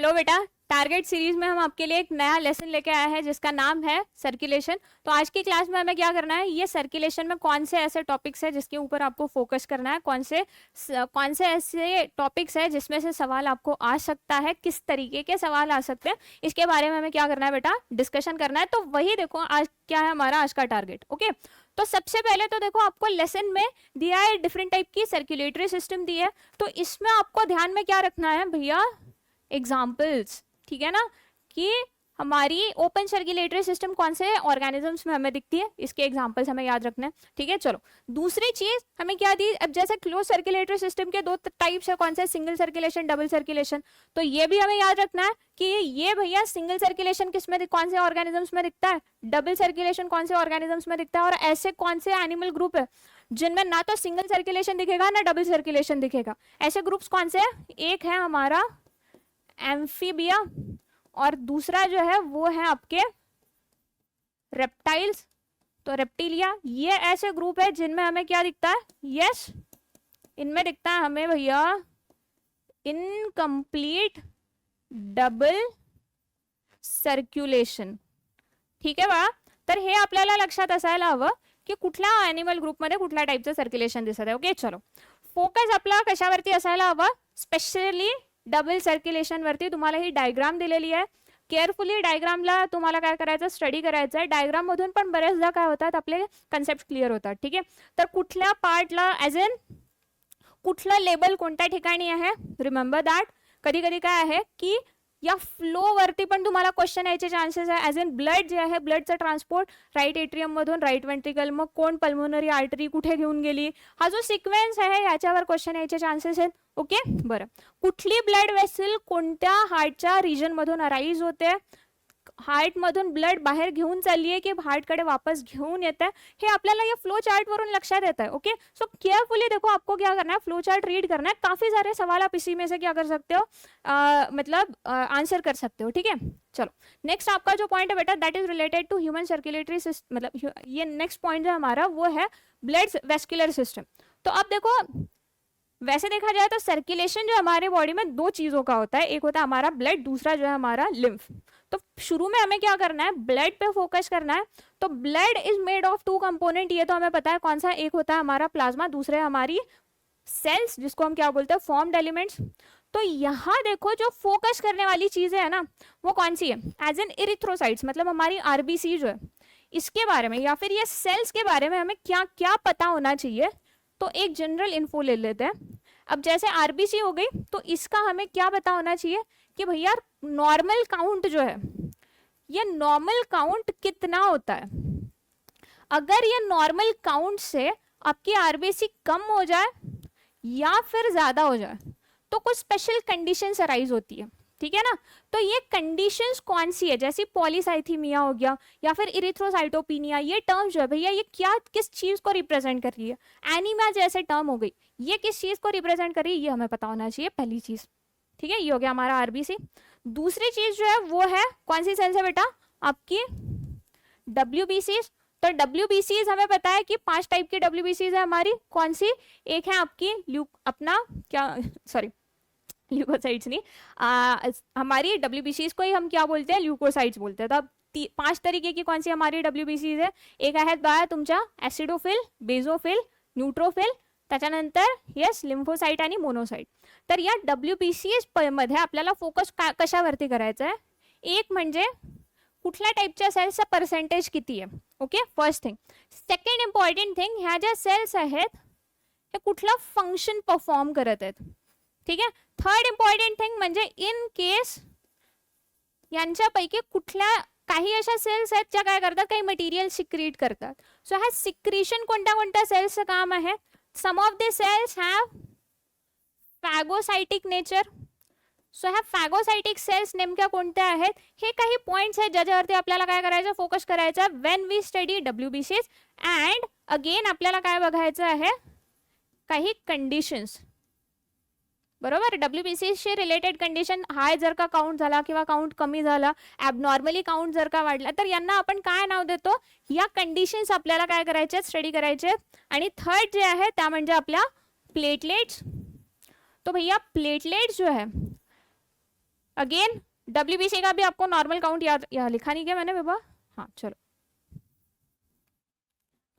Hello बेटा, target series में हम आपके लिए एक नया लेसन लेके आए हैं जिसका नाम है सर्कुलेशन। तो आज की क्लास में हमें क्या करना है, ये सर्कुलेशन में कौन से ऐसे टॉपिक्स है जिसके ऊपर आपको फोकस करना है, कौन से ऐसे टॉपिक्स है जिसमें से सवाल आपको आ सकता है, किस तरीके के सवाल आ सकते हैं, इसके बारे में हमें क्या करना है बेटा, डिस्कशन करना है। तो वही देखो आज क्या है हमारा आज का टारगेट। ओके, तो सबसे पहले तो देखो आपको लेसन में दिया है डिफरेंट टाइप की सर्कुलेटरी सिस्टम दी है। तो इसमें आपको ध्यान में क्या रखना है भैया, एग्जाम्पल्स, ठीक है ना, कि हमारी ओपन सर्कुलेटरी सिस्टम कौन से ऑर्गेनिजम्स में हमें दिखती है, इसके एग्जांपल्स हमें याद रखना है। ठीक है, चलो दूसरी चीज हमें क्या दी, अब जैसे क्लोज सर्कुलेटरी सिस्टम के दो टाइप्स है, कौन से, सिंगल सर्कुलेशन, डबल सर्कुलेशन। तो ये भी हमें याद रखना है कि ये भैया सिंगल सर्कुलेशन किस में, कौन से ऑर्गेनिजम्स में दिखता है, डबल सर्कुलेशन कौन से ऑर्गेनिजम्स में दिखता है, और ऐसे कौन से एनिमल ग्रुप है जिनमें ना तो सिंगल सर्कुलेशन दिखेगा ना डबल सर्कुलेशन दिखेगा। ऐसे ग्रुप्स कौन से हैं, एक है हमारा एम्फीबिया और दूसरा जो है वो है आपके रेप्टाइल्स, तो रेप्टिलिया। ये ऐसे ग्रुप है जिनमें हमें क्या दिखता है, यस इनमें दिखता है हमें भैया इनकम्प्लीट डबल सर्क्युलेशन। ठीक आहे बा, तर हे आपल्याला लक्षात असायला हवं की कुठल्या ॲनिमल ग्रुपमध्ये कुठल्या टाईपचं सर्क्युलेशन दिसत आहे। ओके, चलो फोकस आपला कशावरती असायला हवा, स्पेशली डबल सर्क्युलेशन वरती। तुम्हाला ही डायग्राम दिलेली आहे, केअरफुली डायग्रामला तुम्हाला काय करायचं, स्टडी करायचं आहे। डायग्राम मधून पण बरेचदा काय होतात, आपले कन्सेप्ट क्लिअर होतात। ठीक आहे, तर कुठल्या पार्टला ॲज इन कुठलं लेबल कोणत्या ठिकाणी आहे, रिमेंबर दॅट। कधी कधी काय आहे की या फ्लो वरती पण तुम्हाला क्वेश्चन यायचे चान्सेस आहे, ॲज इन ब्लड जे आहे, ब्लडचं ट्रान्सपोर्ट राईट एट्रियम मधून राईट वेंट्रिकल, मग कोण पल्मोनरी आर्टरी कुठे घेऊन गेली, हा जो सिक्वेन्स आहे याच्यावर क्वेश्चन यायचे चान्सेस आहेत। ओके, बरं, कुठली ब्लड वेसल कोणत्या हार्टच्या रिजन मधून अराइज होते, हार्ट मधून ब्लड बाहेर घेऊन चालली आहे की हार्ट कडे वापस घेऊन येते, हे आपल्याला ये फ्लो चार्ट वरून लक्षात येता है। ओके, सो केयरफुली देखो आपको क्या करना है, फ्लो चार्ट रीड करना है। काफी सारे सवाल आप इसी में से क्या कर सकते हो, मतलब आंसर कर सकते हो। ठीक है, चलो नेक्स्ट आपका जो पॉइंट है बेटा, that is related to human circulatory system, मतलब ये नेक्स्ट पॉइंट जो हमारा वो है ब्लड वेस्कुलर सिस्टम। तो अब देखो वैसे देखा जाए तो सर्कुलेशन जो हमारे बॉडी में दो चीजों का होता है, एक होता है हमारा ब्लड, दूसरा जो है हमारा लिम्फ। तो शुरू में हमें क्या करना है, ब्लड पे फोकस करना है। तो blood is made of two component, ये तो हमें पता है कौन सा, एक होता है हमारा प्लाज्मा, दूसरे हमारी सेल्स जिसको हम क्या बोलते हैं, फॉर्म्ड एलिमेंट्स। तो यहाँ देखो जो फोकस करने वाली चीजें है ना, वो कौन सी है, एज एन इरिथ्रोसाइट्स, मतलब हमारी आरबीसी जो है, इसके बारे में या फिर ये सेल्स के बारे में हमें क्या क्या पता होना चाहिए। तो एक जनरल इन्फो ले लेते हैं। अब जैसे आरबीसी हो गई, तो इसका हमें क्या पता होना चाहिए कि भैया नॉर्मल काउंट जो है, ये नॉर्मल काउंट कितना होता है। अगर ये नॉर्मल काउंट से आपकी आरबीसी कम हो जाए या फिर ज्यादा हो जाए तो कुछ स्पेशल कंडीशंस अराइज होती है। ठीक है ना, तो ये कंडीशंस कौन सी है, जैसे पॉलीसाइथीमिया हो गया या फिर इरिथ्रोसाइटोपिनिया, ये टर्म जो है भैया ये क्या किस चीज को रिप्रेजेंट कर रही है, एनीमिया जैसे टर्म हो गई, ये किस चीज को रिप्रेजेंट कर रही है, ये हमें पता होना चाहिए पहली चीज। ठीक है, ये हो गया हमारा आरबीसी। दूसरी चीज जो है वो है कौन सी सेल्स है बेटा, आपकी डब्ल्यूबीसी। तो डब्ल्यूबीसी हमें पता है कि 5 टाइप की डब्ल्यूबीसी है हमारी, कौन सी, एक है आपकी अपना क्या, सॉरी ल्यूकोसाइट्स नहीं, हमारी डब्ल्यूबीसीज को ही हम क्या बोलते हैं, ल्यूकोसाइट्स बोलते हैं। तो अब 5 तरीके की कौन सी हमारी डब्ल्यूबीसीज है, एक आहे बघा तुमच्या ऍसिडोफिल, बेझोफिल, न्यूट्रोफिल, त्याच्यानंतर यस लिम्फोसाइट आणि मोनोसाइट। तर या डब्ल्यूबीसीज मध्ये आपल्याला फोकस कशावरती करायचा आहे, एक म्हणजे कुठल्या टाइपच्या सेल्सचा पर्सेंटेज किती आहे। Okay, first thing. Second important thing, ह्या ज्या सेल्स आहेत हे कुठला फंक्शन परफॉर्म करत आहेत। ठीक आहे, थर्ड इम्पॉर्टंट थिंग म्हणजे इन केस यांच्यापैकी कुठल्या काही अशा सेल्स आहेत ज्या काय करतात, काही मटेरियल सिक्रीट करतात। सो हा सिक्रीशन कोणत्या कोणत्या सेल्सचं काम आहे, some of the cells have phagocytic nature. So ह्या फॅगोसाइटिक सेल्स नेमक्या कोणत्या आहेत, हे काही पॉइंट्स आहेत ज्याच्यावरती आपल्याला काय करायचं, फोकस करायचा व्हेन वी स्टडी डब्ल्यूबीसीज। अँड अगेन आपल्याला काय बघायचं आहे, काही कंडिशन्स, बरोबर, डब्ल्यूबीसीशी रिलेटेड कंडिशन, हाय जर का काउंट झाला किंवा काउंट कमी झाला, ॲबनॉर्मली काउंट जर का वाढला, तर यांना आपण काय नाव देतो, या कंडिशन्स आपल्याला काय करायचे, स्टडी करायचे। आणि थर्ड जे आहे त्या म्हणजे आपल्या प्लेटलेट्स। तो भैया प्लेटलेट्स जो है अगेन WBC का भी आपको नॉर्मल काउंट याद, यहाँ लिखा नहीं क्या मैंने बेबा, हाँ चलो,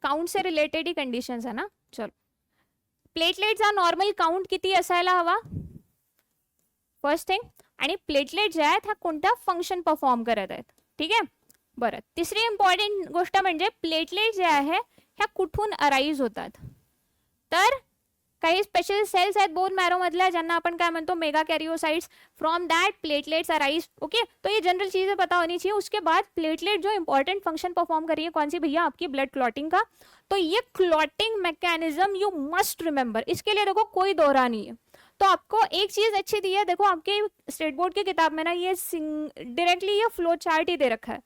काउंट से रिलेटेड ही कंडिशंस है ना. चलो, प्लेटलेट्स नॉर्मल काउंट किती असायला हवा, फर्स्ट थिंग. आणि प्लेटलेट जे आहेत ह्या कोणत्या फंक्शन परफॉर्म करत आहेत. ठीक आहे. बरं, तिसरी इम्पॉर्टंट गोष्ट म्हणजे प्लेटलेट जे आहे ह्या कुठून अराइज होतात. तर काही स्पेशल सेल्स आहेत बोन मॅरो मधल्या ज्यांना अपन क्या म्हणतो mega karyocytes, from that platelets arise. Okay, तो ये जनरल चीजें पता होनी चाहिए. उसके बाद प्लेटलेट जो इंपॉर्टेंट फंक्शन परफॉर्म करिए कौन सी भैया, आपकी ब्लड क्लॉटिंग का. तो ये clotting mechanism you must remember, इसके लिए देखो कोई दोहरा नहीं है. तो आपको एक चीज अच्छी दी है, देखो आपके स्टेट बोर्ड की किताब में ना ये डायरेक्टली ये फ्लो चार्ट ही दे रखा है.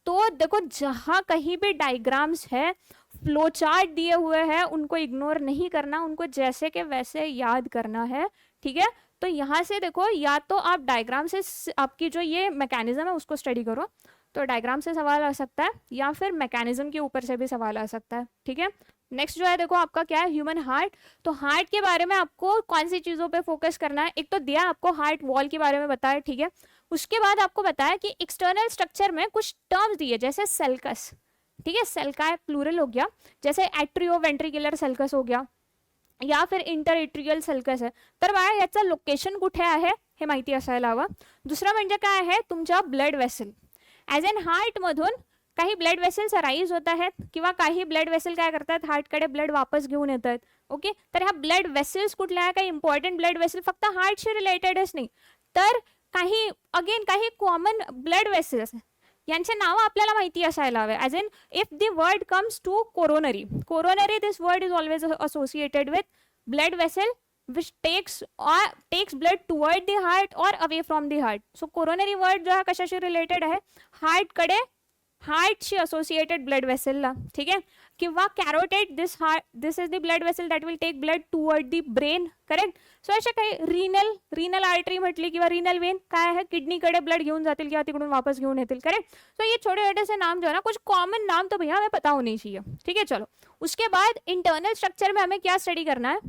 तो देखो जहां कहीं भी डायग्राम्स है, फ्लो चार्ट दिए हुए हैं, उनको इग्नोर नहीं करना, उनको जैसे के वैसे याद करना है. ठीक है. तो यहाँ से देखो, या तो आप डायग्राम से आपकी जो ये मैकेनिज्म है उसको स्टडी करो, तो डायग्राम से सवाल आ सकता है, या फिर मैकेनिज्म के ऊपर से भी सवाल आ सकता है. ठीक है. नेक्स्ट जो है देखो आपका क्या है, ह्यूमन हार्ट. तो हार्ट के बारे में आपको कौन सी चीजों पे फोकस करना है. एक तो दिया आपको हार्ट वॉल के बारे में बताया. ठीक है. उसके बाद आपको बताया कि एक्सटर्नल स्ट्रक्चर में कुछ टर्म्स दिए, जैसे सेल्कस. ठीक है, सेल का प्लूरल हो गया, जैसे एट्रियो वेंट्रिक्युलर सेल्कस हो गया, या फिर इंटर एट्रियल सेल्कस आहे. तर बाळा याचं लोकेशन कुठे आहे हे माहिती असायला हवं. दुसरं म्हणजे काय आहे, तुमच्या blood vessel. As an heart मधून काही ब्लड वेसल्स राईज होत आहेत, किंवा काही ब्लड वेसल काय करतात, हार्टकडे ब्लड वापस घेऊन येत आहेत. ओके, तर ह्या ब्लड वेसल्स कुठल्या आहे, काही इंपॉर्टंट ब्लड वेसल फक्त हार्टशी रिलेटेडच नाही, तर काही अगेन काही कॉमन ब्लड वेसल्स यांचे नाव आपल्याला माहिती असायला हवे. As in if the word comes to coronary, coronary this word is always associated with blood vessel which takes blood toward the heart or away from the heart. so coronary word जो है कशाशी related आहे, heart कडे, हार्टशी associated blood वेसलला. ठीक आहे. किंवा carotid, this is the blood vessel that will take blood toward the brain. Correct. So अशा काही renal artery म्हटली किंवा रिनल वेन काय आहे, किडनीकडे ब्लड घेऊन जातील किंवा तिकडून वापस घेऊन येतील. करेक्ट. सो ये छोटे छोटे से नाम जो है ना, कुछ कॉमन नाम तो भैया हमें पता होनी चाहिए. ठीक है. चलो, उसके बाद इंटरनल स्ट्रक्चर में हमें क्या स्टडी करना है,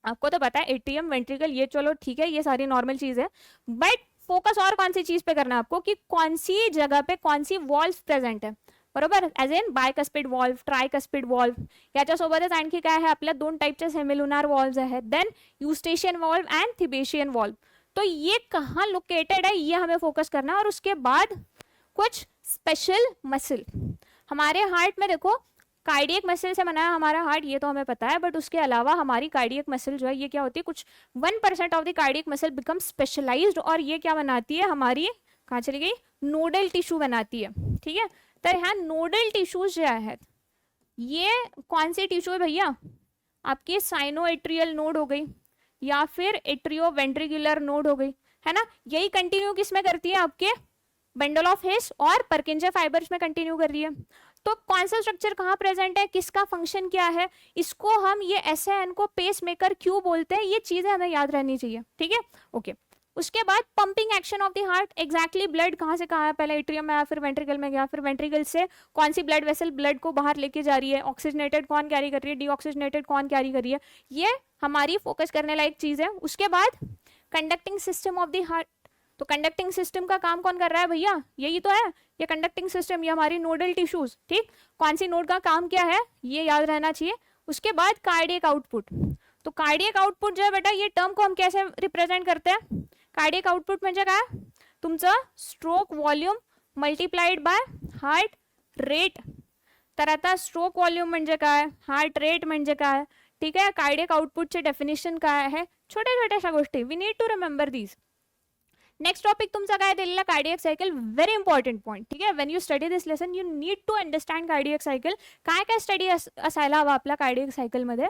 आपको तो पता है एट्रियम वेंट्रिकल, ये चलो ठीक है, ये सारी नॉर्मल चीज है. बट फोकस और कौन सी चीज पे करना है आपको, कि कौन सी जगह पे कौन सी वॉल्व प्रेझेंट आहे. बरोबर. As in bicuspid valve, tricuspid valve, याच्यासोबतच आणखी काय आहे, आपल्या 2 टाइपचे सेमिलुनार वॉल्व्स आहेत. Then Eustachian valve and Thebesian valve. तो ये कहाँ लोकेटेड है, ये हमें फोकस करना है. और उसके बाद कुछ स्पेशल मसल हमारे हार्ट में, देखो कार्डियक मसल से बना है हमारा हार्ट, ये तो हमें पता है. बट उसके अलावा हमारी कार्डियक मसल जो है ये क्या होती है, कुछ 1% of the cardiac muscle become specialised, और ये क्या बनाती है, हमारी कहाँ चली गई, नोडल टिश्यू बनाती है. ठीक है. तर ह्या नोडल टिश्यूज जे आहेत, ये कौन सी टिश्यू है भैया, आपकी साइनोएट्रियल नोड हो गई, या फिर एट्रियो वेंट्रिकुलर नोड हो गई, है ना. यही कंटिन्यू किस में करती है, आपके बंडल ऑफ हिस और पर्किंजे फाइबर्स में कंटिन्यू कर रही है. तो कौन सा स्ट्रक्चर कहाँ प्रेजेंट है, किसका फंक्शन क्या है, इसको हम ये एसएन को पेस मेकर क्यों बोलते हैं, ये चीजें हमें याद रहनी चाहिए. ठीक है. ओके. उसके बाद pumping action of the heart, exactly blood कहाँ से कहाँ है, पहले एट्रियम में या फिर वेंट्रिकल में गया, फिर वेंट्रिकल से कौन सी ब्लड वेसल ब्लड को बाहर लेके जा रही है, ऑक्सीजनेटेड कौन कैरी कर रही है, डीऑक्सीजनेटेड कौन कैरी कर रही है, ये हमारी फोकस करने लायक चीज है. उसके बाद conducting system of the heart. तो कंडक्टिंग सिस्टम का काम कौन कर रहा है भैया, यही तो है, ये कंडक्टिंग सिस्टम, ये हमारी नोडल टिश्यूज. ठीक. कौन सी नोड का काम क्या है, ये याद रहना चाहिए. उसके बाद कार्डियक आउटपुट. तो कार्डियक आउटपुट जो है बेटा, ये टर्म को हम कैसे रिप्रेजेंट करते हैं, कार्डियक आउटपुट म्हणजे काय, तुमचं stroke volume multiplied by heart rate. तर आता स्ट्रोक वॉल्यूम म्हणजे काय, हार्ट रेट म्हणजे काय. ठीक आहे. कार्डियक आउटपुटचे डेफिनेशन काय आहे, छोट्या छोट्याशा गोष्टी, we need to remember these. Next topic तुमचा काय दिलेला, cardiac cycle. Very important point. ठीक आहे. When you study this lesson you need to understand cardiac cycle. काय काय स्टडी असायला हवा आपल्या कार्डियक सायकलमध्ये.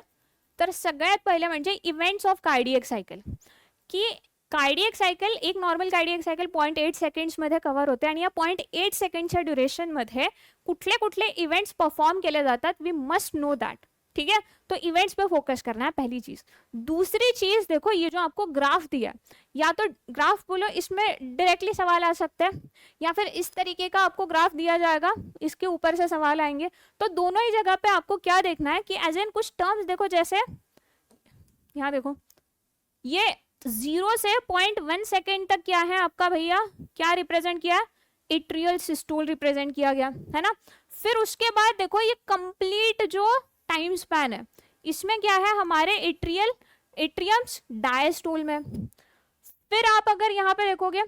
तर सगळ्यात पहिले म्हणजे इव्हेंट्स ऑफ कार्डियक सायकल, की कार्डियक सायकल, एक नॉर्मल कार्डियक सायकल 0.8 सेकंड्स मध्ये कव्हर होते, आणि या 0.8 सेकंडच्या ड्युरेशन मध्ये कुठले कुठले इव्हेंट्स परफॉर्म केले जातात, वी मस्ट नो दैट. ठीक है. तो इवेंट्स पे फोकस करना है, पहली चीज. दूसरी चीज देखो, ये जो आपको ग्राफ दिया, या तो ग्राफ बोलो, इसमें डायरेक्टली सवाल आ सकते हैं, या फिर इस तरीके का आपको ग्राफ दिया जाएगा, इसके ऊपर से सवाल आएंगे. तो दोनों ही जगह पे आपको क्या देखना है, कि एज एन कुछ टर्म्स देखो, जैसे यहाँ देखो, ये 0 से 0.1 सेकेंड तक क्या है आपका भैया, क्या रिप्रेजेंट किया, एट्रियल सिस्टोल रिप्रेजेंट किया गया है ना। फिर उसके बाद देखो ये कंप्लीट जो टाइम स्पैन है इसमें क्या है हमारे एट्रियम्स डायस्टोल में। फिर आप अगर यहाँ पे देखोगे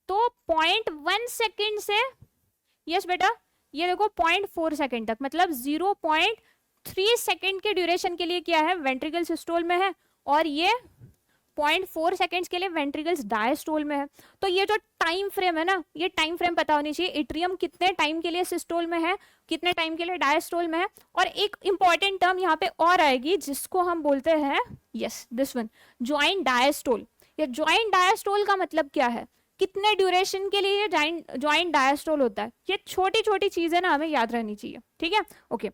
तो 0.1 सेकेंड से, यस बेटा ये देखो 0.4 सेकेंड तक, मतलब 0.3 सेकेंड के ड्यूरेशन के लिए क्या है वेंट्रिकल सिस्टोल में है, और ये 0.4 सेकेंड्स के लिए वेंट्रिकल्स डायस्टोल में है। तो ये जो टाइम फ्रेम है ना, ये टाइम फ्रेम पता होनी चाहिए, एट्रियम कितने टाइम के लिए सिस्टोल में है, कितने टाइम के लिए डायस्टोल में है। और एक इंपॉर्टेंट टर्म यहाँ पे और आएगी जिसको हम बोलते हैं, yes this one, joint diastole. ये ज्वाइंट डायस्टोल का मतलब क्या है, कितने ड्यूरेशन के लिए ये ज्वाइंट डायस्टोल होता है। ये छोटी छोटी चीजें ना हमें याद रहनी चाहिए, ठीक है। ओके,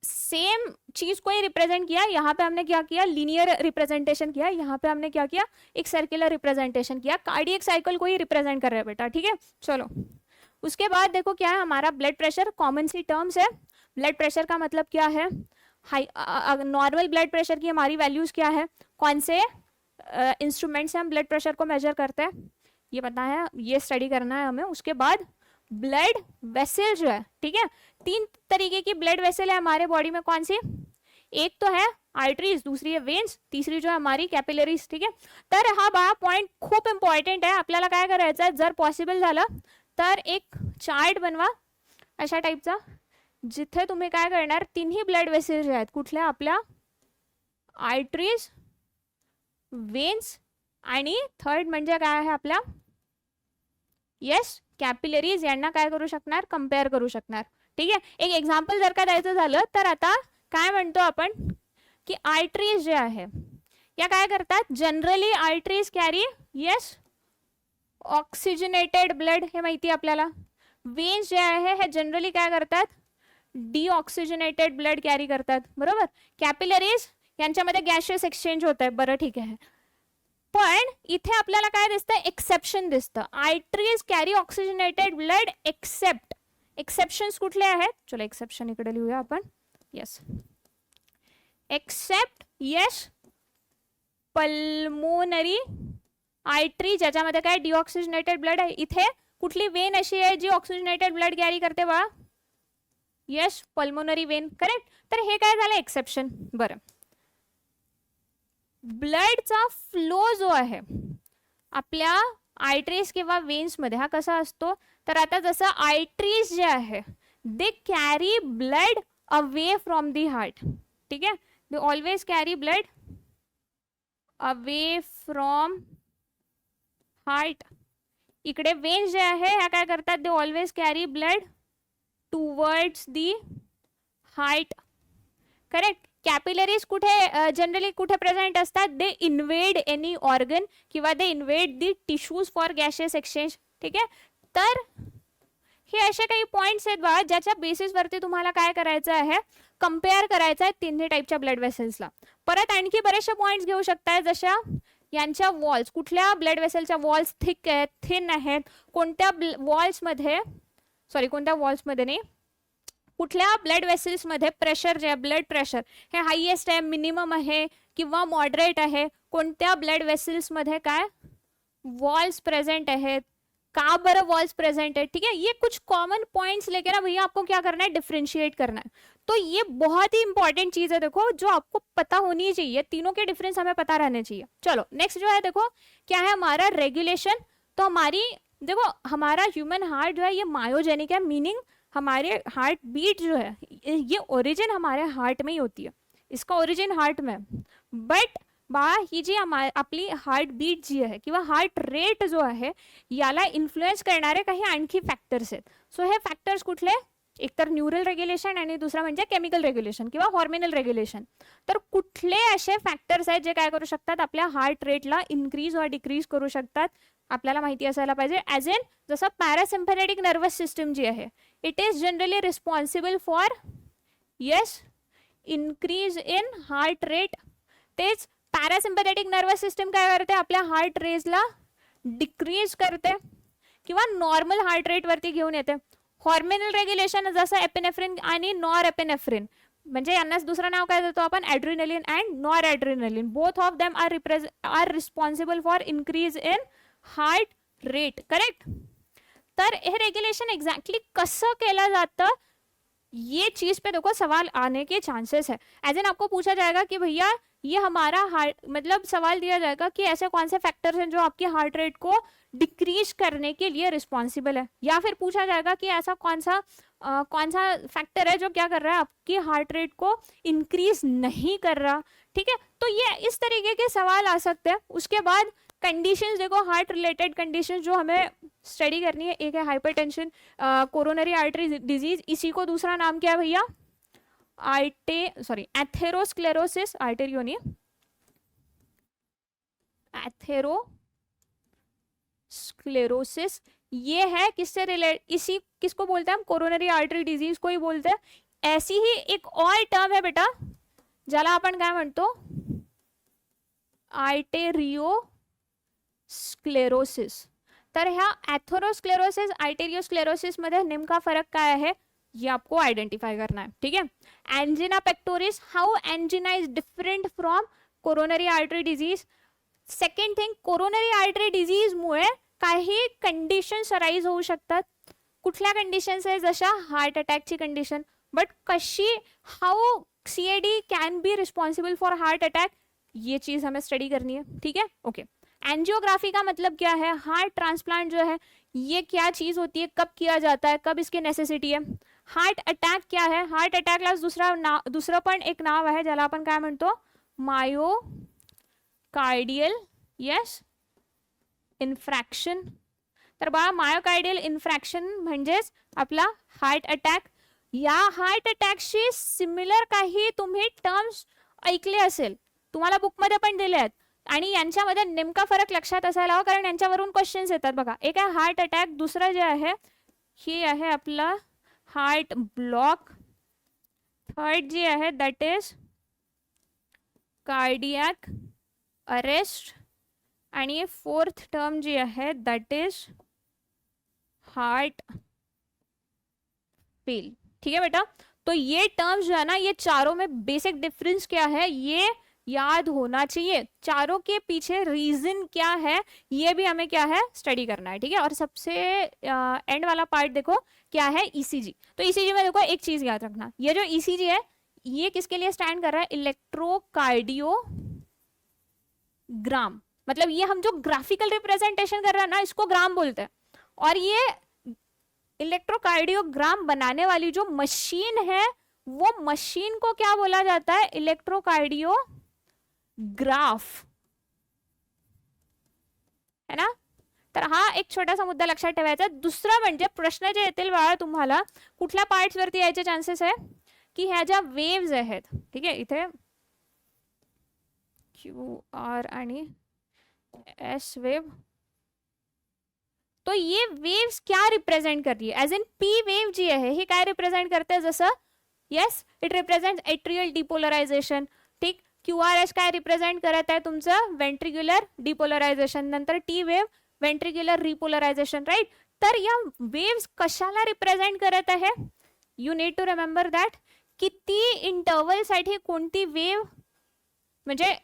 सेम चीज को ही रिप्रेजेंट किया, यहाँ पे हमने क्या किया, लीनियर रिप्रेजेंटेशन किया, यहाँ पे हमने क्या किया, एक सर्कुलर रिप्रेजेंटेशन किया, कार्डियक साइकिल को ही रिप्रेजेंट कर रहे हैं बेटा, ठीक है। चलो उसके बाद देखो क्या है हमारा ब्लड प्रेशर, कॉमन सी टर्म्स है। ब्लड प्रेशर का मतलब क्या है, हाई नॉर्मल ब्लड प्रेशर की हमारी वैल्यूज क्या है, कौन से इंस्ट्रूमेंट से हम ब्लड प्रेशर को मेजर करते हैं, ये पता है, ये स्टडी करना है हमें। उसके बाद ब्लड वेसल जो है, ठीक है, 3 तरीके की ब्लड वेसल है हमारे बॉडी में, कौन सी, एक तो है आर्टरीज, दूसरी है वेन्स, तीसरी जो है हमारी कॅपिलरीज, ठीक आहे। तर हा बा पॉइंट खूप इम्पॉर्टंट आहे। आपल्याला काय करायचं आहे, जर पॉसिबल झालं तर एक चार्ट बनवा अशा टाईपचा, जिथे तुम्ही काय करणार, तिन्ही ब्लड वेसल्स आहेत कुठल्या, आपल्या आर्टरीज, वेन्स आणि थर्ड म्हणजे काय आहे आपल्या, यस कॅपिलरीज, यांना काय करू शकणार, कंपेअर करू शकणार, ठीक आहे। एक एक्झाम्पल जर का द्यायचं झालं तर आता काय म्हणतो आपण की आर्टरीज जे आहे या काय करतात, generally arteries carry, yes oxygenated blood, हे माहिती आहे आपल्याला। वेन्स जे आहे हे जनरली काय करतात, डीऑक्सिजनेटेड ब्लड कॅरी करतात, बरोबर। कॅपिलरीज यांच्यामध्ये गॅशियस एक्सचेंज होत आहे, बरं ठीक आहे। पण इथे आपल्याला काय दिसतं, एक्सेप्शन दिसतं, arteries carry oxygenated blood except, exceptions कुठले आहेत, चलो एक्सेप्शन इकडे लिहूया आपण, yes except, yes pulmonary artery, ज्याच्यामध्ये काय डिऑक्सिजनेटेड ब्लड आहे। इथे कुठली वेन अशी आहे जी ऑक्सिजनेटेड ब्लड कॅरी करते बा, यस पल्मोनरी वेन, करेक्ट। तर हे काय झालं, एक्सेप्शन। बरं, ब्लडचा फ्लो जो आहे आपल्या आर्टरीज किंवा वेन्स मध्ये हा कसा असतो, तर आता जसं आर्टरीज जे आहे they carry blood away from the heart, ठीक आहे, they always carry blood away from heart. इकडे वेन्स जे आहे ह्या काय करतात, they always carry blood towards the heart, correct. Capillaries कुठे जनरली कुठे प्रेझेंट असतात, दे इन्वेड एनी ऑर्गन किंवा they invade the tissues for gaseous exchange, ठीक आहे। तर हे असे काही पॉइंट्स आहेत बा ज्याच्या बेसिसवरती तुम्हाला काय करायचं आहे, कंपेअर करायचं आहे तिन्ही टाईपच्या ब्लड वेसल्सला। परत आणखी बरेचसे पॉइंट्स घेऊ शकताय, जशा यांच्या वॉल्स, कुठल्या ब्लड वेसलच्या वॉल्स थिक आहेत, थिन आहेत, कोणत्या वॉल्समध्ये, सॉरी कोणत्या वॉल्समध्ये नाही, कुठल्या ब्लड वेसल्स मध्ये प्रेशर जे ब्लड प्रेशर हे हाईएस्ट आहे, मिनिमम आहे किंवा मॉडरेट आहे, कोणत्या ब्लड वेसल्स मध्ये काय वॉल्स प्रेजेंट आहेत, का बरं वॉल्स प्रेजेंट है, ठीक है। ये कुछ कॉमन पॉइंट्स लेके ना भैया आपको क्या करना है, डिफरेंशिएट करना है। तो ये बहुत ही इंपॉर्टेंट चीज है, देखो जो आपको पता होनी चाहिए, तीनों के डिफरेंस हमें पता रहने चाहिए। चलो नेक्स्ट जो है देखो क्या है हमारा रेगुलेशन। तो हमारी देखो हमारा ह्यूमन हार्ट जो है ये मायोजेनिक है, मीनिंग हमारे हार्ट बीट जो है ये ओरिजिन हमारे हार्ट में ही होती है, इसका ओरिजिन हार्ट में। बट बा ही जी आपली हार्ट बीट जी आहे किंवा हार्ट रेट जो आहे याला इन्फ्लुएन्स करणारे काही आणखी फॅक्टर्स आहेत। सो हे फॅक्टर्स कुठले, एकतर न्यूरल रेग्युलेशन आणि दुसरा म्हणजे केमिकल रेग्युलेशन किंवा हॉर्मोनल रेग्युलेशन। तर कुठले असे फॅक्टर्स आहेत जे काय करू शकतात, आपल्या हार्ट रेटला इन्क्रीज और डिक्रीज करू शकतात, आपल्याला माहिती असायला पाहिजे। ॲज इन जसं पॅरासिम्पॅथेटिक नर्वस सिस्टम जी आहे it is generally responsible for yes increase in heart rate. तेच पॅरासिम्पॅथेटिक नर्वस सिस्टम काय करते, आपल्या हार्ट रेटला डिक्रीज करते किंवा नॉर्मल हार्ट रेट वरती घेऊन येते। हॉर्मोनल रेग्युलेशन जसं एपिनेफ्रिन आणि नॉर एपिनेफ्रिन म्हणजे यांनाच दुसरं नाव काय देतो आपण, adrenaline and noradrenaline. Both of them are responsible for increase in heart rate. Correct. तर हे रेग्युलेशन एग्जैक्टली कसं केलं जातं, ये चीज पे देखो सवाल आने के चांसेस है. एज एन आपको पूछा जाएगा कि भैया ये हमारा हार्ट, मतलब सवाल दिया जाएगा कि ऐसे कौन से फैक्टर्स हैं जो आपकी हार्ट रेट को डिक्रीज करने के लिए रिस्पॉन्सिबल है, या फिर पूछा जाएगा कि ऐसा कौन सा फैक्टर है जो क्या कर रहा है, आपकी हार्ट रेट को इंक्रीज नहीं कर रहा. ठीक है, तो ये इस तरीके के सवाल आ सकते हैं. उसके बाद कंडीशंस देखो, हार्ट रिलेटेड कंडीशंस जो हमें स्टडी करनी है. एक है हाइपरटेंशन, कोरोनरी आर्टरी डिजीज, इसी को दूसरा नाम क्या है भैया, एथेरोस्क्लेरोसिस. आर्टेरियो नहीं, एथेरोस्क्लेरोसिस. ये है किससे रिलेट, इसी किसको बोलते हैं हम, कोरोनरी आर्टरी डिजीज को ही बोलते हैं. ऐसी ही एक और टर्म है बेटा ज्याला आपण काय म्हणतो, आर्टेरियोस्क्लेरोसिस. तर ह्या एथेरोस्क्लेरोसिस आर्टेरियोस्क्लेरोसिस मध्ये नेमका फरक काय आहे ये आपको आइडेंटिफाई करना है. ठीक है. Angina pectoris, how angina is different from coronary artery disease. Second thing, coronary artery disease मुळे काही कंडिशन्स अराइज होऊ शकतात. कुठल्या कंडिशन्स आहे, जशा हार्ट अटॅकची कंडिशन. बट कशी, how CAD can be responsible for heart attack, ये चीज हमें स्टडी करनी है. ठीक है. ओके. एंजियोग्राफी का मतलब क्या है, हार्ट ट्रांसप्लांट जो है ये क्या चीज होती है, कब किया जाता है, कब इसकी नेसेसिटी है. हार्ट अटॅक क्या है, हार्ट अटॅकला दुसरं पण एक नाव आहे ज्याला आपण काय म्हणतो, मायोकार्डियल यस इन्फ्रॅक्शन. तर बाळा मायोकार्डियल इन्फ्रॅक्शन म्हणजेच आपला हार्ट अटॅक. या हार्ट अटॅकशी सिमिलर काही तुम्ही टर्म्स ऐकले असेल, तुम्हाला बुकमध्ये पण दिले आहेत, आणि यांच्यामध्ये नेमका फरक लक्षात असायला हवा, कारण यांच्यावरून क्वेश्चन्स येतात बघा. एक आहे हार्ट अटॅक, दुसरं जे आहे हे आहे आपला हार्ट ब्लॉक, थर्ड जी आहे दॅट इज कार्डियक अरेस्ट, आणि फोर्थ टर्म जी आहे दॅट इज हार्ट फेल. ठीक है बेटा. तो ये टर्म्स जो है ना, ये चारों में बेसिक डिफरेंस क्या है ये याद होना चाहिए. चारों के पीछे रीजन क्या है ये भी हमें क्या है स्टडी करना है. ठीक है. और सबसे एंड वाला पार्ट देखो क्या है, ईसीजी. तो ईसीजी में देखो एक चीज याद रखना, ये जो ईसीजी है ये किसके लिए स्टैंड कर रहा है, इलेक्ट्रोकार्डियोग्राम. मतलब ये हम जो ग्राफिकल रिप्रेजेंटेशन कर रहे हैं ना, इसको ग्राम बोलते हैं. और ये इलेक्ट्रोकार्डियोग्राम बनाने वाली जो मशीन है, वो मशीन को क्या बोला जाता है, इलेक्ट्रोकार्डियोग्राफ, है ना. तर हा एक छोटासा मुद्दा लक्षात ठेवायचा. दुसरा म्हणजे प्रश्न जे येतील बाळा तुम्हाला, कुठल्या पार्ट्स वरती यायचे चान्सेस आहे की ह्या ज्या वेव्स आहेत, ठीक आहे, इथे क्यू आर आणि एस वेव, तो ये वेव्स क्या रिप्रेजेंट कर रही है, एज इन पी वेव जी आहे हे काय रिप्रेजेंट करते, जसं येस इट रिप्रेजेंट एट्रियल डिपोलरायझेशन. ठीक. क्यूआरएस काय रिप्रेजेंट करत आहे तुमचं, वेंट्रिक्युलर डिपोलरायझेशन. नंतर T wave ventricular repolarisation. Right. तर या वेव्स कशाला रिप्रेजेंट करत आहे, you need to remember that. किती इंटरवल साठी कोणती वेव, म्हणजे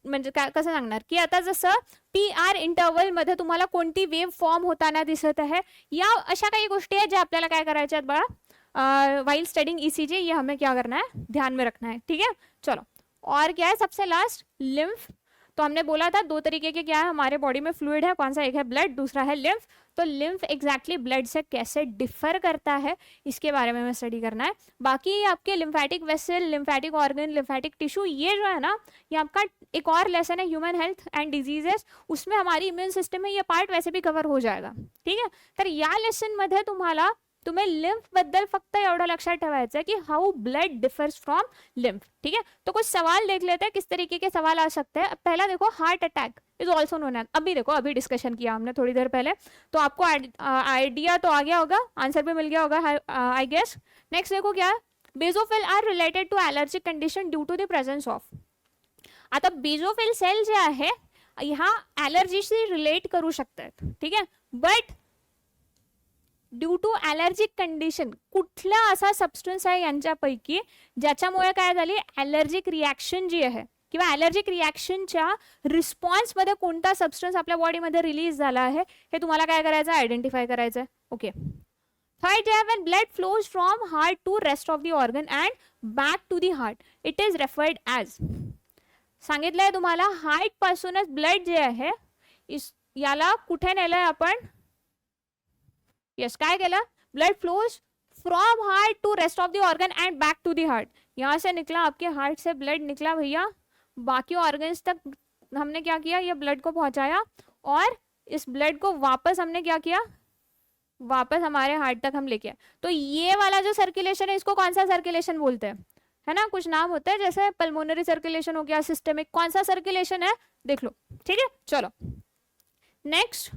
म्हणजे कसं सांगणार की आता जसं पी आर इंटरवल मध्ये तुम्हाला कोणती वेव फॉर्म होताना दिसत आहे, या अशा काही गोष्टी आहेत ज्या आपल्याला काय करायच्या आहेत बाळा वाइल स्टडिंग ईसीजी, ये हमें क्या करना है, ध्यान में रखना है. ठीक है. चलो, और क्या है सबसे लास्ट, लिम्फ. तो हमने बोला था दो तरीके के क्या है हमारे बॉडी में फ्लूइड है, कौन सा, एक है ब्लड, दूसरा है लिम्फ. तो लिम्फ एग्जैक्टली ब्लड से कैसे डिफर करता है इसके बारे में हमें स्टडी करना है. बाकी आपके lymphatic vessel, lymphatic organ, lymphatic tissue, ये जो है ना ये आपका एक और लेसन है ह्यूमन हेल्थ एंड डिजीजेस, उसमें हमारी इम्यून सिस्टम में ये पार्ट वैसे भी कवर हो जाएगा. ठीक है. तर या लेसन मध्ये तुम्हें लिम्फ बद्दल फक्त एवढं लक्षात ठेवायचं है कि how blood differs from lymph. ठीक है. तो कुछ सवाल देख लेते हैं, किस तरीके के सवाल आ सकते हैं. पहला देखो, heart attack is also known as, अभी देखो अभी डिस्कशन किया हमने थोड़ी देर पहले, तो आपको आइडिया तो आ गया होगा, आंसर भी मिल गया होगा आई गेस. नेक्स्ट देखो क्या, basophil are related to allergic condition due to the presence of. आता बेसोफिल सेल जे आहे ह्या ॲलर्जीशी रिलेट करू शकतात. ठीक आहे. But due to allergic condition, कुठला असा सबस्टन्स आहे यांच्यापैकी ज्याच्यामुळे काय झाली, ॲलर्जिक रिॲक्शन जी आहे किंवा ॲलर्जिक रिॲक्शनच्या रिस्पॉन्समध्ये कोणता सबस्टन्स आपल्या बॉडीमध्ये रिलीज झाला आहे हे तुम्हाला काय करायचं, आयडेंटिफाय करायचं आहे. ओके. थर्ड जे आहे, when blood flows from heart to rest of the organ and back to the heart, it is referred as. सांगितलंय तुम्हाला हार्ट पासूनच ब्लड जे आहे याला कुठे नेलंय आपण, यस काय केलं, blood flows from heart to rest of the organ and back to the heart. यहाँ से निकला, आपके हार्ट से ब्लड निकला भैया, बाकी ऑर्गन्स तक हमने क्या किया, ये ब्लड को पहुंचाया और इस ब्लड को वापस हमने क्या किया, वापस हमारे हार्ट तक हम लेके आए. तो ये वाला जो सर्कुलेशन है इसको कौन सा सर्कुलेशन बोलते हैं, है ना, कुछ नाम होता है, जैसे पल्मोनरी सर्कुलेशन हो गया, सिस्टमिक, कौन सा सर्कुलेशन है देख लो. ठीक है, चलो next.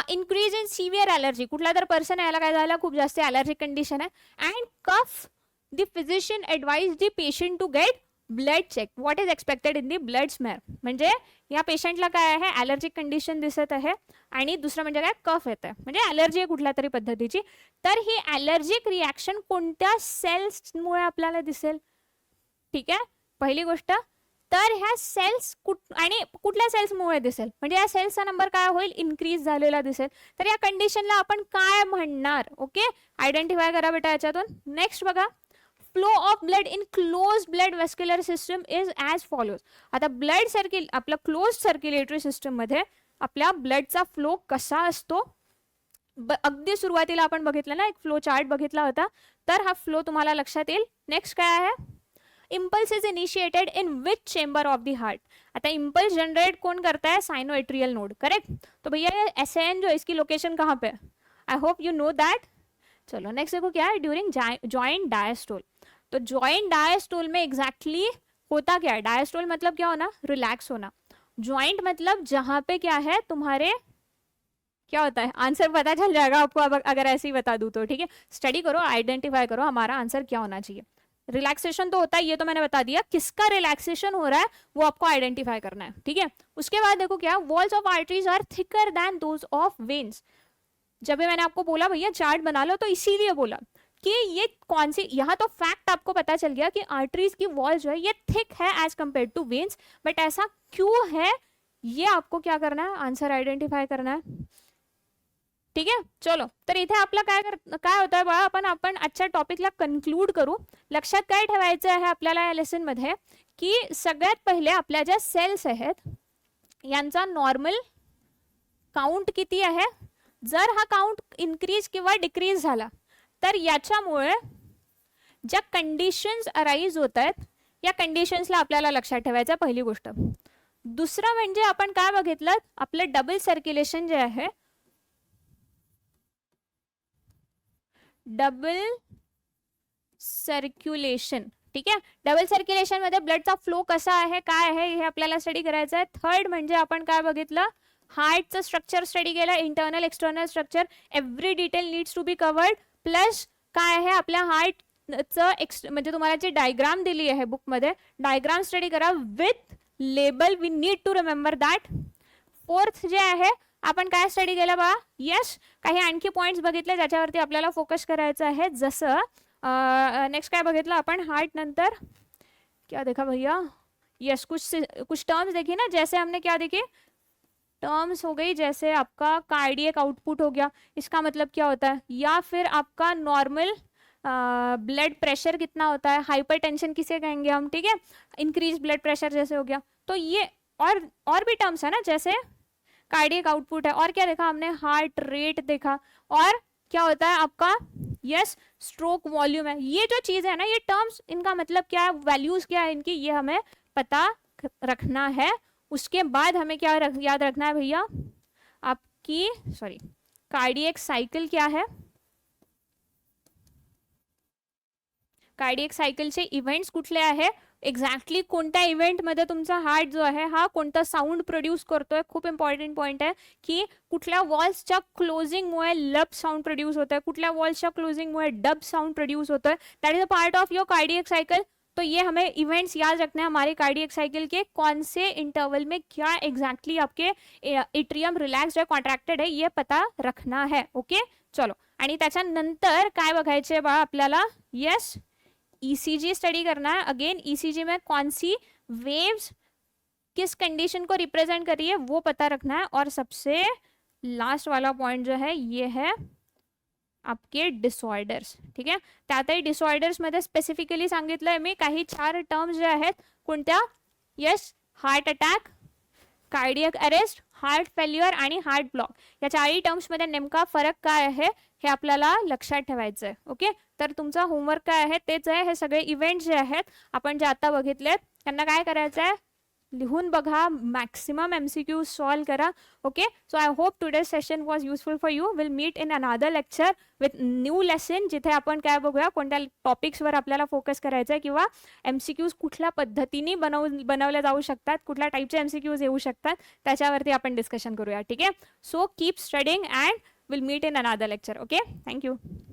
Increase in severe allergy, कुठला तर पर्सन याला काय झालं, खूप जास्त ॲलर्जिक कंडिशन आहे, and cough the physician advise the patient to get blood check, what is expected in the blood smear. म्हणजे या पेशंटला काय आहे, ॲलर्जिक कंडिशन दिसत आहे आणि दुसरं म्हणजे काय, कफ येत आहे, म्हणजे ॲलर्जी आहे कुठल्या तरी पद्धतीची. तर ही ॲलर्जिक रिॲक्शन कोणत्या सेल्समुळे आपल्याला दिसेल, ठीक आहे, पहिली गोष्ट. तर ह्या सेल्स आणि कुठल्या सेल्समुळे दिसेल, म्हणजे या सेल्सचा नंबर काय होईल, इन्क्रीज झालेला दिसेल. तर या कंडिशनला आपण काय म्हणणार, ओके, आयडेंटिफाय करा बेटा याच्यातून. नेक्स्ट बघा, flow of blood in close blood vascular system is as follows. आता ब्लड आपला क्लोज सर्क्युलेटरी सिस्टम मध्ये आपल्या ब्लडचा फ्लो कसा असतो, अगदी सुरुवातीला आपण बघितलं ना, एक फ्लो चार्ट बघितला होता, तर हा फ्लो तुम्हाला लक्षात येईल. नेक्स्ट काय आहे, impulse is initiated in which chamber of the heart. आता इम्पल्स जनरेट कौन करता है, साइनोएट्रियल नोड, करेक्ट. तो भैया एसएन जो इसकी लोकेशन कहाँ पे, I hope you know that. चलो नेक्स्ट देखो क्या है, ड्यूरिंग जॉइंट डायस्टोल. तो जॉइंट डायस्टोल में एग्जैक्टली होता क्या है, डायस्टोल मतलब क्या होना, रिलैक्स होना. जॉइंट मतलब जहां पे क्या है तुम्हारे, क्या होता है, आंसर पता चल जाएगा आपको अब अगर ऐसे ही बता दूं तो. ठीक है, स्टडी करो, आइडेंटिफाई करो हमारा आंसर क्या होना चाहिए. रिलैक्सेशन तो होता है, ये तो मैंने बता दिया, किसका रिलैक्सेशन हो रहा है वो आपको आइडेंटिफाई करना है. ठीक है, उसके बाद देखो क्या, walls of arteries are thicker than those of veins. जब भी मैंने आपको बोला भैया चार्ट बना लो, तो इसीलिए बोला कि ये कौन सी, यहाँ तो फैक्ट आपको पता चल गया कि आर्टरीज की वॉल जो है ये थिक है as compare to veins, but ऐसा क्यों है ये आपको क्या करना है, आंसर आयडेंटिफाय करना है. ठीक आहे, चलो. तर इथे आपलं काय होतं बघा, आपण आजच्या टॉपिकला कन्क्लूड करू. लक्षात काय ठेवायचं आहे आपल्याला या लेसन मध्ये, की सगळ्यात पहिले आपल्या ज्या सेल्स आहेत यांचा नॉर्मल काउंट किती आहे. जर हा काउंट इन्क्रीज किंवा डिक्रीज झाला तर याच्यामुळे ज्या कंडिशन्स अराइज होत आहेत या कंडिशन्सला आपल्याला लक्षात ठेवायचं, पहिली गोष्ट. दुसरं म्हणजे आपण काय बघितलं, आपलं डबल सर्क्युलेशन जे आहे, डबल सर्क्युलेशन. ठीक आहे, डबल सर्क्युलेशन मध्ये ब्लडचा फ्लो कसा आहे, काय आहे, हे आपल्याला स्टडी करायचं आहे. थर्ड म्हणजे आपण काय बघितलं, हार्टचं स्ट्रक्चर स्टडी केलं, internal external structure, every detail needs to be covered. Plus काय आहे आपल्या हार्टचं म्हणजे तुम्हाला जी डायग्राम दिली आहे बुकमध्ये, डायग्राम स्टडी करा with label, we need to remember that. Fourth जे आहे आपण काय स्टडी केलं बा, यस, काही आणखी पॉइंट्स बघितले ज्याच्यावरती आपल्याला फोकस करायचं आहे. जसं नेक्स्ट काय बघितलं आपण, हार्ट नंतर क्या देखा भैया, यस, कुछ टर्म्स देखी ना, जैसे हमने क्या देखी, टर्म्स हो गई, जैसे आपका कार्डियक आउटपुट हो गया, इसका मतलब क्या होता है, या फिर आपका नॉर्मल ब्लड प्रेशर कितना होता है, हाइपरटेंशन किसे कहेंगे हम. ठीक है, इंक्रीज ब्लड प्रेशर जैसे हो गया. तो ये और भी टर्म्स है ना, जैसे कार्डियक आउटपुट है, और क्या देखा हमने, हार्ट रेट देखा, और क्या होता है आपका, यस, स्ट्रोक वॉल्यूम है. ये जो चीज है ना, ये टर्म्स, इनका मतलब क्या है, वैल्यूज क्या है इनकी, ये हमें पता रखना है. उसके बाद हमें क्या याद रखना है भैया, आपकी कार्डियक साइकिल क्या है, कार्डियक सायकलचे इव्हेंट्स कुठले आहे, एक्झॅक्टली कोणत्या इव्हेंटमध्ये तुमचा हार्ट जो आहे हा कोणता साऊंड प्रोड्यूस करतोय. खूप इम्पॉर्टंट पॉइंट आहे की कुठल्या वॉल्सच्या क्लोजिंगमुळे लब साऊंड प्रोड्यूस होतोय, कुठल्या वॉल्सच्या क्लोजिंगमुळे डब साऊंड प्रोड्यूस होतोय. That is a part of your cardiac cycle. तो ये हमें इवेंट्स याद रखना है हमारे कार्डियक साइकिल के, कौन से इंटरवल में क्या एग्जैक्टली आपके एट्रियम रिलैक्स्ड है, कॉन्ट्रैक्टेड है, ये पता रखना है. ओके, चलो, आणि त्याच्यानंतर काय बघायचे बा आपल्याला, यस ईसीजी स्टडी करना है. अगेन ईसीजी में कौन सी वेव्स किस कंडीशन को रिप्रेजेंट कर रही है वो पता रखना है. और सबसे लास्ट वाला पॉइंट जो है ये है आपके डिसऑर्डर्स. ठीक आहे, त्यातही डिसऑर्डर्स मध्ये स्पेसिफिकली सांगितलंय मी काही 4 टर्म्स जे आहेत कोणत्या, yes heart attack, cardiac arrest, heart failure आणि हार्ट ब्लॉक. या 4 टर्म्समध्ये नेमका फरक काय आहे हे आपल्याला लक्षात ठेवायचं आहे. ओके, तर तुमचा होमवर्क काय आहे तेच आहे, हे सगळे इव्हेंट जे आहेत आपण जे आता बघितलेत त्यांना काय करायचं आहे, लिहून बघा, मॅक्सिमम MCQ सॉल्व करा. Okay, so I hope today session was useful for you. Will meet in another lecture with new lesson, जिथे आपण काय बघूया कोणत्या टॉपिक्सवर आपल्याला फोकस करायचं आहे, किंवा MCQs कुठल्या पद्धतीने बनवल्या जाऊ शकतात, कुठल्या टाईपचे MCQs येऊ शकतात त्याच्यावरती आपण डिस्कशन करूया. ठीक आहे, so keep studying and will meet in another lecture. Okay, thank you.